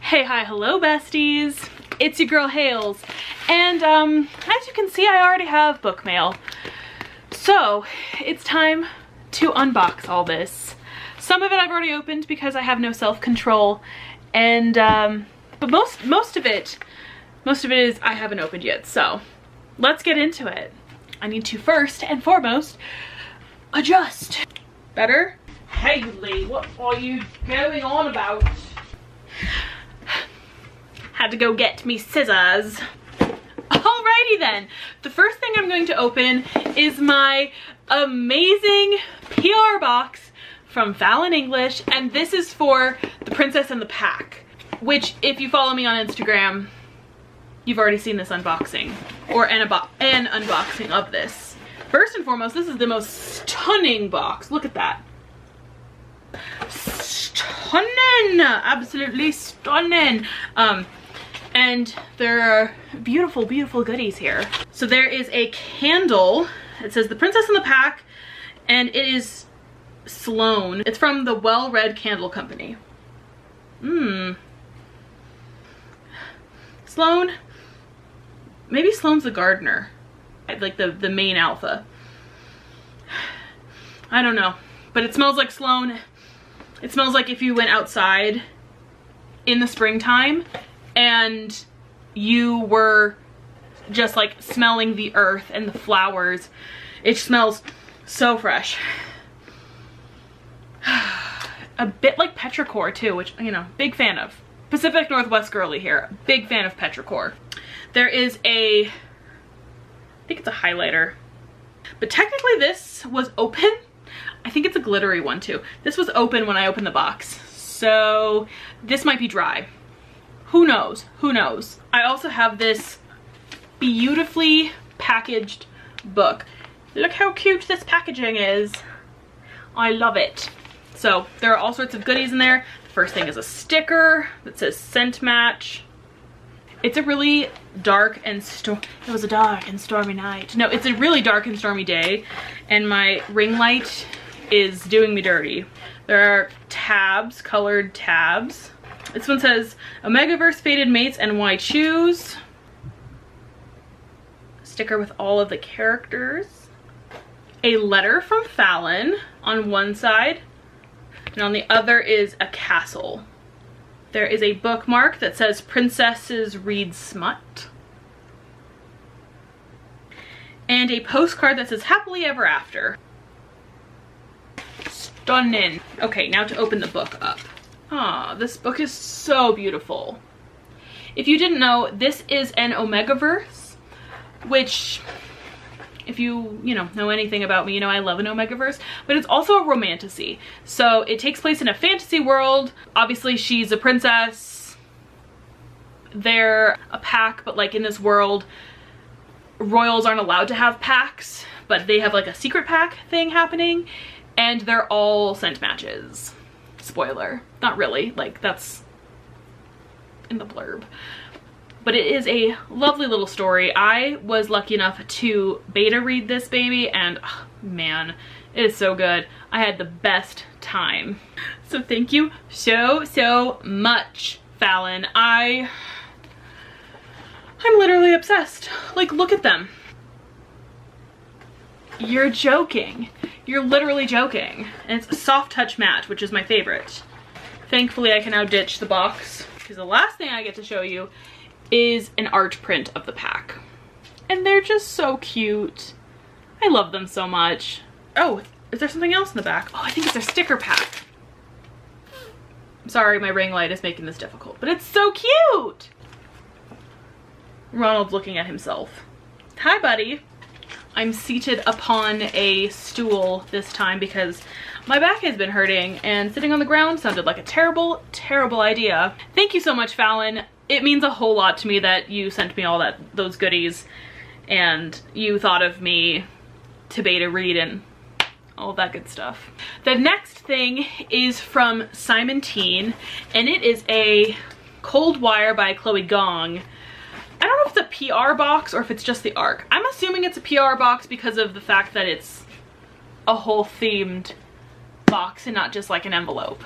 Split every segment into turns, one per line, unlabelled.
Hey, hi, hello besties. It's your girl Hales. And as you can see, I already have book mail. So it's time to unbox all this. Some of it I've already opened because I have no self-control. And but most of it is I haven't opened yet. So let's get into it. I need to first and foremost adjust. Better? Haley, what are you going on about? Had to go get me scissors. Alrighty then. The first thing I'm going to open is my amazing PR box from Fallon English, and this is for The Princess and the Pack, which if you follow me on Instagram, you've already seen this unboxing, or an unboxing of this. First and foremost, this is the most stunning box. Look at that. Stunning! Absolutely stunning. And there are beautiful, beautiful goodies here. So there is a candle. It says The Princess and the Pack, and it is Sloan. It's from the Well-Read Candle Company. Sloan? Maybe Sloan's the gardener. Like the main alpha. I don't know. But it smells like Sloan. It smells like if you went outside in the springtime and you were just like smelling the earth and the flowers. It smells so fresh. A bit like petrichor too, which, you know, big fan of. Pacific Northwest girly here, big fan of petrichor. There is a, I think it's a highlighter, but technically this was open. I think it's a glittery one too. This was open when I opened the box, so this might be dry. Who knows? Who knows? I also have this beautifully packaged book. Look how cute this packaging is. I love it. So there are all sorts of goodies in there. The first thing is a sticker that says scent match. It's a really dark and it was a dark and stormy night. No, it's a really dark and stormy day, and my ring light is doing me dirty. There are tabs, colored tabs. This one says Omegaverse Fated Mates and Why Choose. A sticker with all of the characters. A letter from Fallon on one side, and on the other is a castle. There is a bookmark that says Princesses Read Smut. And a postcard that says Happily Ever After. Stunning. Okay, now to open the book up. Ah, this book is so beautiful. If you didn't know, this is an Omegaverse, which, if you know anything about me, you know I love an Omegaverse, but it's also a romantasy. So it takes place in a fantasy world. Obviously she's a princess. They're a pack, but like in this world, royals aren't allowed to have packs, but they have like a secret pack thing happening, and they're all scent matches. Spoiler. Not really, like that's in the blurb. But it is a lovely little story. I was lucky enough to beta read this baby, and oh, man, it is so good. I had the best time. So thank you so much, Fallon. I'm literally obsessed. Like, look at them. You're joking. You're literally joking. And it's a soft touch matte, which is my favorite. Thankfully, I can now ditch the box, because the last thing I get to show you is an art print of the pack. And they're just so cute. I love them so much. Oh, is there something else in the back? Oh, I think it's a sticker pack. I'm sorry, my ring light is making this difficult, but it's so cute. Ronald's looking at himself. Hi, buddy. I'm seated upon a stool this time because my back has been hurting, and sitting on the ground sounded like a terrible, terrible idea. Thank you so much, Fallon. It means a whole lot to me that you sent me all those goodies, and you thought of me to beta read and all that good stuff. The next thing is from Simon Teen, and it is a Cold Wire by Chloe Gong. I don't know if it's a PR box or if it's just the ARC. I'm assuming it's a PR box because of the fact that it's a whole themed box and not just like an envelope.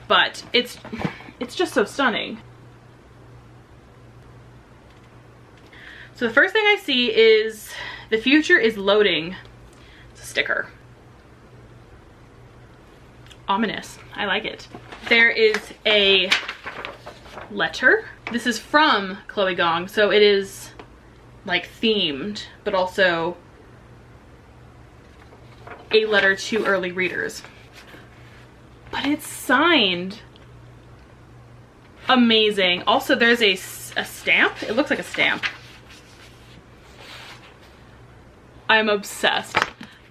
But it's It's just so stunning. So the first thing I see is "The future is loading." It's a sticker. Ominous. I like it. There is a letter. This is from Chloe Gong, so it is like themed, but also a letter to early readers. But it's signed. Amazing. Also, there's a stamp. It looks like a stamp. I'm obsessed.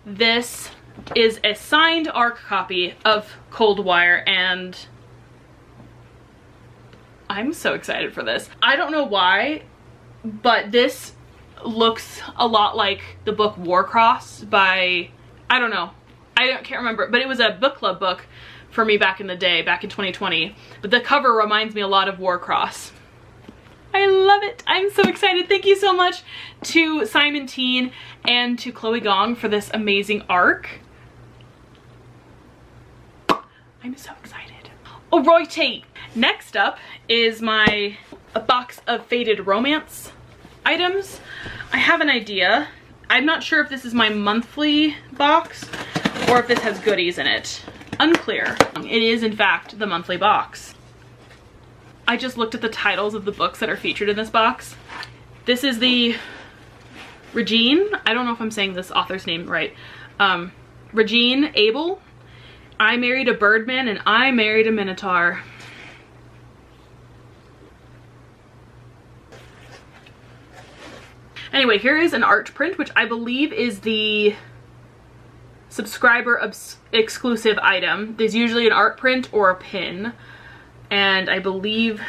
This is a signed ARC copy of Cold Wire, and I'm so excited for this. I don't know why, but this looks a lot like the book Warcross by, I don't know, can't remember, but it was a book club book for me back in the day, back in 2020. But the cover reminds me a lot of Warcross. I love it. I'm so excited. Thank you so much to Simon Teen and to Chloe Gong for this amazing ARC. I'm so excited. Alrighty. Next up is a box of faded romance items. I have an idea. I'm not sure if this is my monthly box or if this has goodies in it. Unclear. It is in fact the monthly box. I just looked at the titles of the books that are featured in this box. This is the Regine, I don't know if I'm saying this author's name right, Regine Abel, I Married a Birdman and I Married a Minotaur. Anyway, here is an art print, which I believe is the subscriber exclusive item. There's usually an art print or a pin, and I believe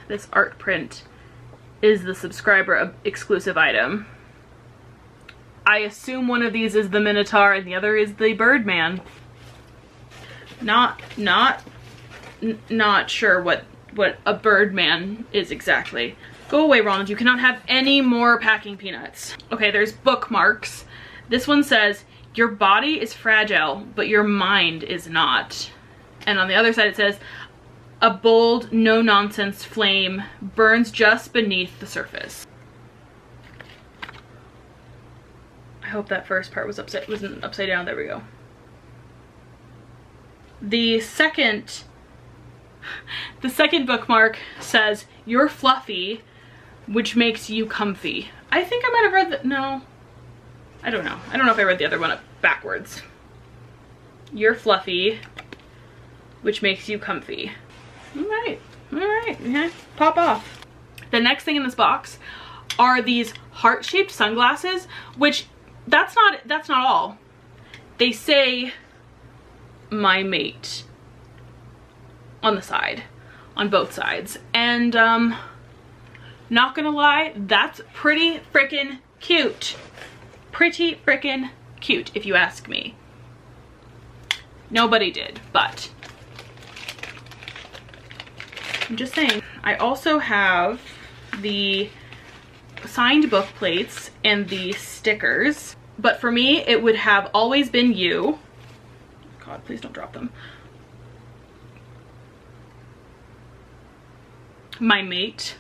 this art print is the subscriber exclusive item. I assume one of these is the Minotaur and the other is the Birdman. Not sure what a Birdman is exactly. Go away, Ronald, you cannot have any more packing peanuts. Okay, there's bookmarks. This one says, "Your body is fragile, but your mind is not." And on the other side it says, "A bold, no-nonsense flame burns just beneath the surface." I hope that first part wasn't upside down. There we go. The second bookmark says, "You're fluffy, which makes you comfy." I think I might have read no, I don't know. I don't know if I read the other one up backwards. "You're fluffy, which makes you comfy." All right, yeah, pop off. The next thing in this box are these heart-shaped sunglasses, which that's not all. They say "my mate" on the side, on both sides, and not gonna lie, that's pretty freaking cute. Pretty freaking cute, if you ask me. Nobody did, but I'm just saying. I also have the signed book plates and the stickers, but for me it would have "Always Been You." God, please don't drop them. "My mate."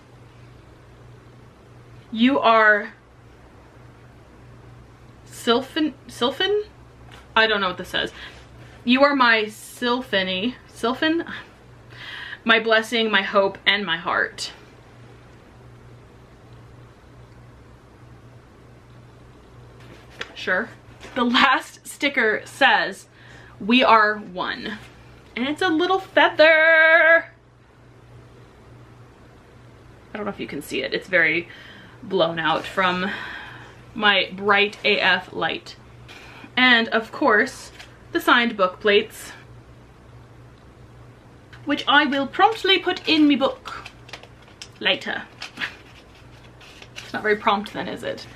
"You are Sylphin? I don't know what this says. "You are my Sylphony. Sylphin? My blessing, my hope, and my heart." Sure. The last sticker says, "We are one." And it's a little feather. I don't know if you can see it. It's very blown out from my bright AF light. And of course, the signed book plates, which I will promptly put in me book later. It's not very prompt then, is it?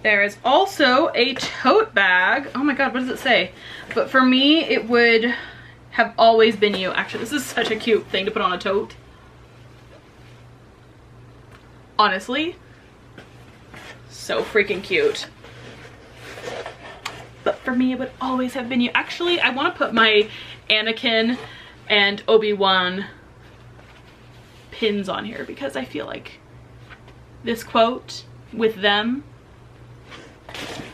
There is also a tote bag. Oh my god, what does it say? But for me, it would have "Always Been You." Actually, this is such a cute thing to put on a tote. Honestly, so freaking cute. But for me, it would always have been you. Actually, I want to put my Anakin and Obi-Wan pins on here because I feel like this quote with them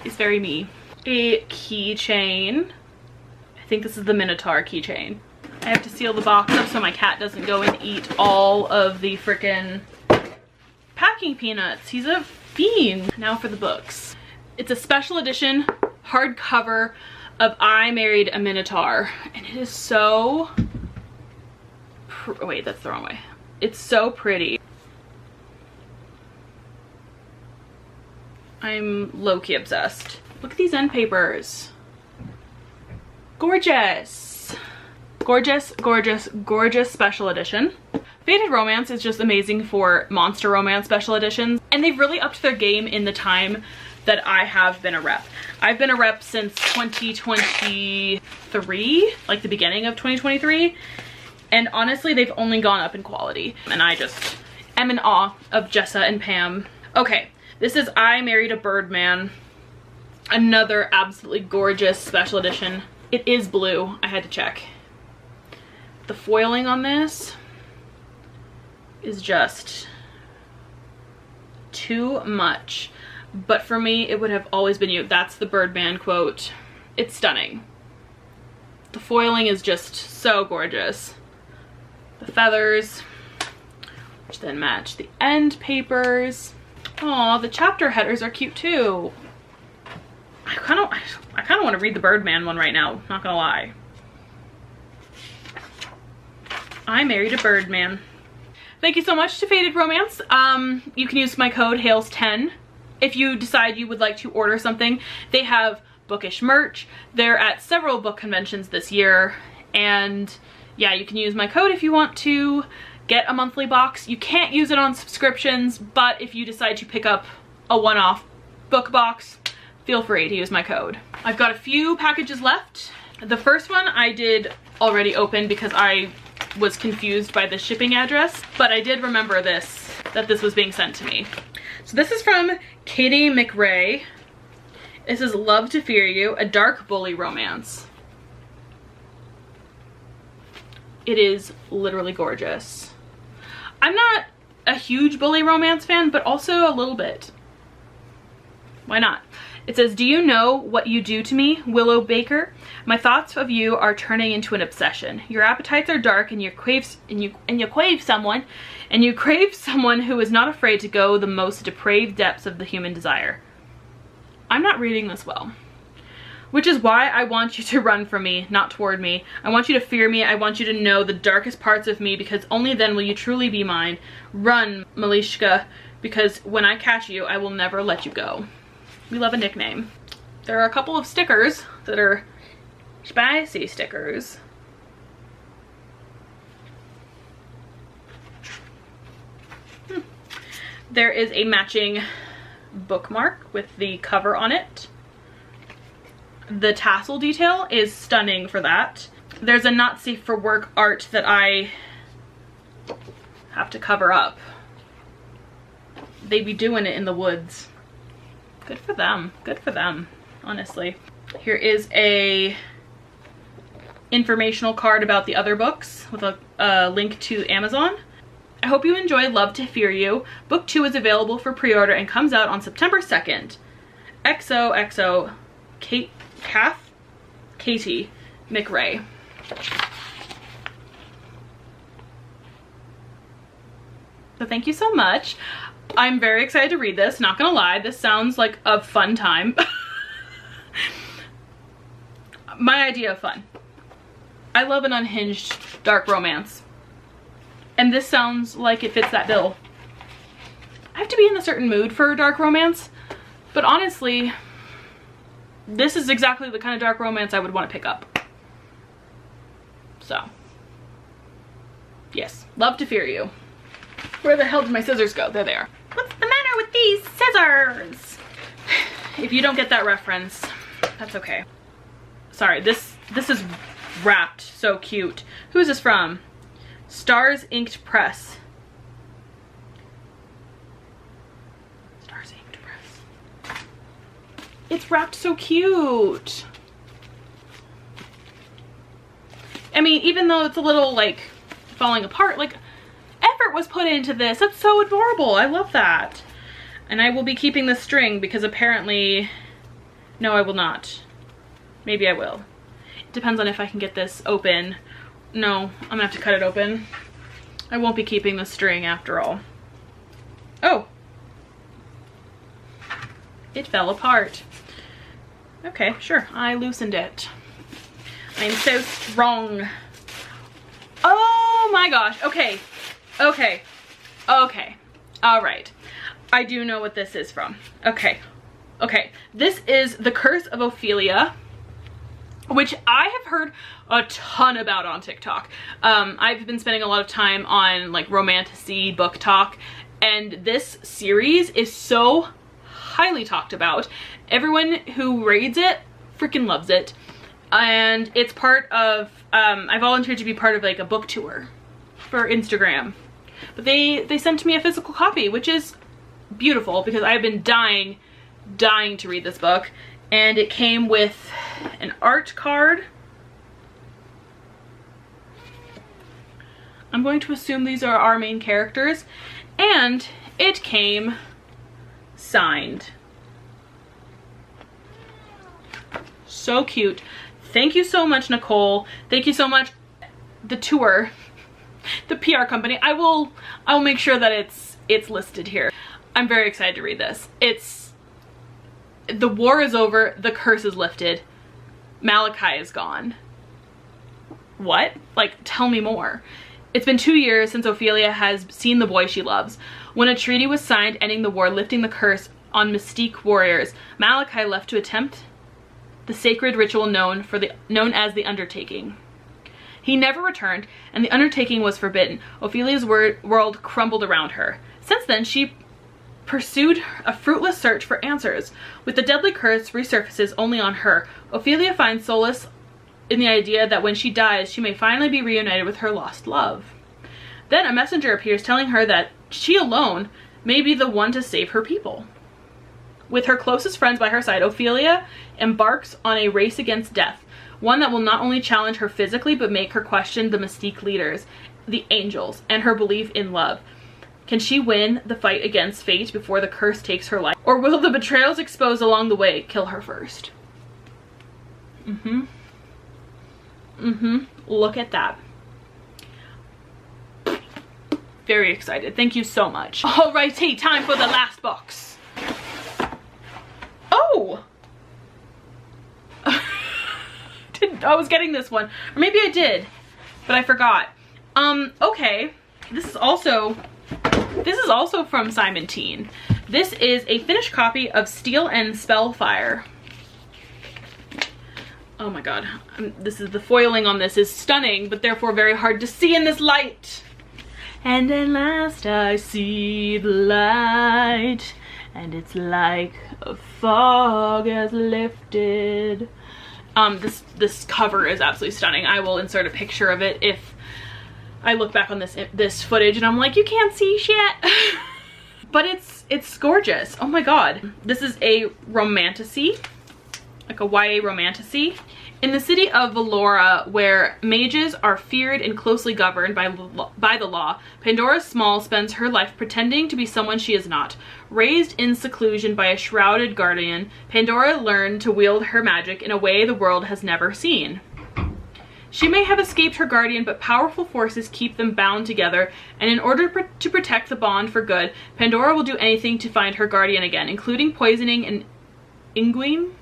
is very me. A keychain. I think this is the Minotaur keychain. I have to seal the box up so my cat doesn't go and eat all of the frickin' packing peanuts. He's a fiend. Now for the books. It's a special edition hardcover of I Married a Minotaur, and it is so wait, that's the wrong way. It's so pretty. I'm low-key obsessed. Look at these end papers. Gorgeous. Gorgeous, gorgeous, gorgeous special edition. Faded Romance is just amazing for monster romance special editions, and they've really upped their game in the time that I have been a rep. I've been a rep since 2023, like the beginning of 2023, and honestly they've only gone up in quality, and I just am in awe of Jessa and Pam. Okay, this is I Married a Birdman, another absolutely gorgeous special edition. It is blue, I had to check. The foiling on this is just too much. But for me, it would have always been you. That's the Birdman quote. It's stunning. The foiling is just so gorgeous. The feathers, which then match the end papers. Aw, the chapter headers are cute too. I kind of want to read the Birdman one right now, not gonna lie. I Married a Birdman. Thank you so much to Faded Romance. You can use my code HALES10 if you decide you would like to order something. They have bookish merch. They're at several book conventions this year, and yeah, you can use my code if you want to get a monthly box. You can't use it on subscriptions, but if you decide to pick up a one-off book box, feel free to use my code. I've got a few packages left. The first one I did already open because I was confused by the shipping address, but I did remember this, that this was being sent to me. So this is from Katie McRae. This is Love to Fear You, a dark bully romance. It is literally gorgeous. I'm not a huge bully romance fan, but also a little bit. Why not? It says, do you know what you do to me, Willow Baker? My thoughts of you are turning into an obsession. Your appetites are dark, and you crave someone who is not afraid to go the most depraved depths of the human desire. I'm not reading this well. Which is why I want you to run from me, not toward me. I want you to fear me. I want you to know the darkest parts of me, because only then will you truly be mine. Run, Malishka, because when I catch you, I will never let you go. We love a nickname. There are a couple of stickers that are spicy stickers. There is a matching bookmark with the cover on it. The tassel detail is stunning for that. There's a not safe for work art that I have to cover up. They be doing it in the woods. Good for them, honestly. Here is a informational card about the other books with a link to Amazon. I hope you enjoy Love to Fear You. Book 2 is available for pre-order and comes out on September 2nd. XOXO Katie McRae. So thank you so much. I'm very excited to read this, not gonna lie. This sounds like a fun time. My idea of fun. I love an unhinged dark romance. And this sounds like it fits that bill. I have to be in a certain mood for a dark romance, but honestly, this is exactly the kind of dark romance I would want to pick up. So, yes, Love to Fear You. Where the hell did my scissors go? There they are. What's the matter with these scissors? If you don't get that reference, that's okay. Sorry, this is wrapped so cute. Who is this from? Stars Inked Press. Stars Inked Press. It's wrapped so cute. I mean, even though it's a little like falling apart, like effort heart was put into this. That's so adorable. I love that. And I will be keeping the string because apparently, no, I will not. Maybe I will. It depends on if I can get this open. No, I'm gonna have to cut it open. I won't be keeping the string after all. Oh. It fell apart. Okay, sure, I loosened it. I'm so strong. Oh my gosh, okay, okay, okay, all right. I do know what this is from. Okay, okay. This is The Curse of Ophelia, which I have heard a ton about on TikTok. I've been spending a lot of time on like romantasy book talk, and this series is so highly talked about. Everyone who reads it freaking loves it. And it's part of, I volunteered to be part of like a book tour for Instagram. But they sent me a physical copy, which is beautiful because I've been dying to read this book. And it came with an art card. I'm going to assume these are our main characters. And it came signed. So cute. Thank you so much, Nicole. Thank you so much, the tour, the PR company. I will make sure that it's listed here. I'm very excited to read this. The war is over, the curse is lifted, Malachi is gone. What? Like, tell me more. It's been 2 years since Ophelia has seen the boy she loves. When a treaty was signed ending the war, lifting the curse on Mystique warriors, Malachi left to attempt the sacred ritual known as the undertaking. He never returned, and the undertaking was forbidden. Ophelia's world crumbled around her. Since then, she pursued a fruitless search for answers. With the deadly curse resurfaces only on her, Ophelia finds solace in the idea that when she dies, she may finally be reunited with her lost love. Then a messenger appears telling her that she alone may be the one to save her people. With her closest friends by her side, Ophelia embarks on a race against death, one that will not only challenge her physically, but make her question the Mystique leaders, the angels, and her belief in love. Can she win the fight against fate before the curse takes her life? Or will the betrayals exposed along the way kill her first? Look at that. Very excited. Thank you so much. Alrighty, time for the last box. Oh! I was getting this one. Or maybe I did, but I forgot. Okay. This is also from Simon Teen. This is a finished copy of Steel and Spellfire. Oh my god. The foiling on this is stunning, but therefore very hard to see in this light. And at last I see the light, and it's like a fog has lifted. This cover is absolutely stunning. I will insert a picture of it if I look back on this footage and I'm like, you can't see shit. But it's gorgeous. Oh my god. This is a romantasy, like a YA romantasy. In the city of Valora, where mages are feared and closely governed by the law, Pandora Small spends her life pretending to be someone she is not. Raised in seclusion by a shrouded guardian, Pandora learned to wield her magic in a way the world has never seen. She may have escaped her guardian, but powerful forces keep them bound together, and in order to protect the bond for good, Pandora will do anything to find her guardian again, including poisoning an Inguine,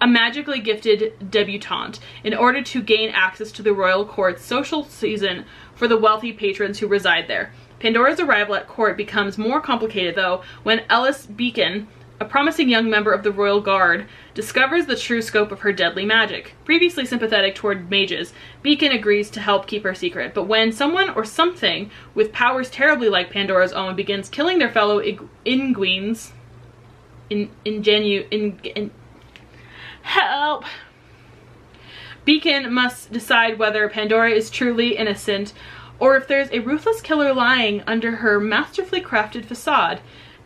a magically gifted debutante, in order to gain access to the royal court's social season for the wealthy patrons who reside there. Pandora's arrival at court becomes more complicated, though, when Ellis Beacon, a promising young member of the royal guard, discovers the true scope of her deadly magic. Previously sympathetic toward mages, Beacon agrees to help keep her secret, but when someone or something with powers terribly like Pandora's own begins killing their fellow Inguines, help! Beacon must decide whether Pandora is truly innocent or if there's a ruthless killer lying under her masterfully crafted facade,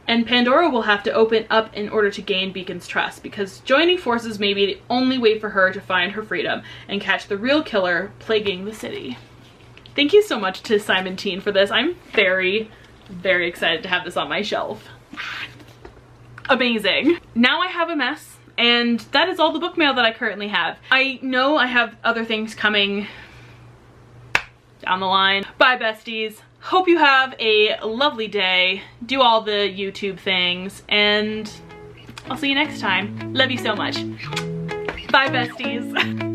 and Pandora will have to open up in order to gain Beacon's trust, because joining forces may be the only way for her to find her freedom and catch the real killer plaguing the city. Thank you so much to Simon Teen for this. I'm very, very excited to have this on my shelf. Amazing. Now I have a mess, and that is all the book mail that I currently have. I know I have other things coming down the line. Bye, besties. Hope you have a lovely day. Do all the YouTube things, and I'll see you next time. Love you so much. Bye, besties.